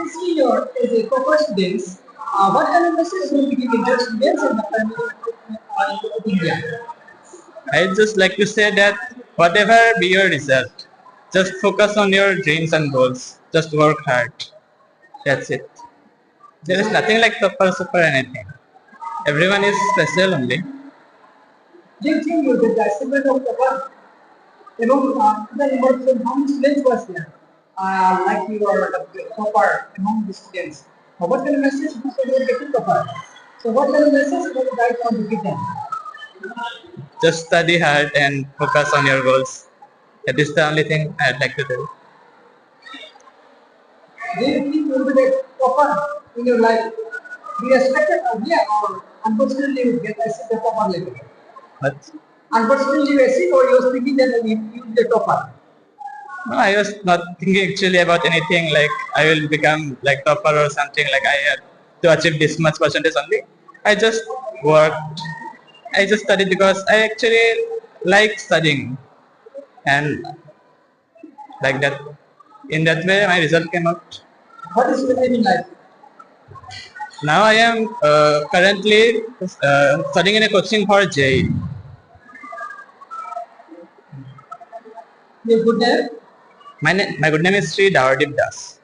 See your as a proper students, what kind of message will be given to students and the family of India? I just like to say that whatever be your result, just focus on your dreams and goals. Just work hard. That's it. There is nothing like topper super anything. Everyone is special only. Do you think you get the achievement of proper among the numbers of how many students was there? Like you are the topper among the students. What kind of message you will get to topper? So what kind of message would you guys want to give them? Just study hard and focus on your goals. That is the only thing I'd like to do. Do you think you will be the topper in your life? Do you expect it earlier or unfortunately you get the topper later? But Unfortunately you achieve or you are thinking that you will be the topper? no, I was not thinking actually about anything like I will become like topper or something like I have to achieve this much percentage only. I just worked. I just studied because I actually like studying and like that. In that way, my result came out. What is your aim in life? Now I am currently studying in a coaching for JEE. Your good name? My good name is Sri Radab Das.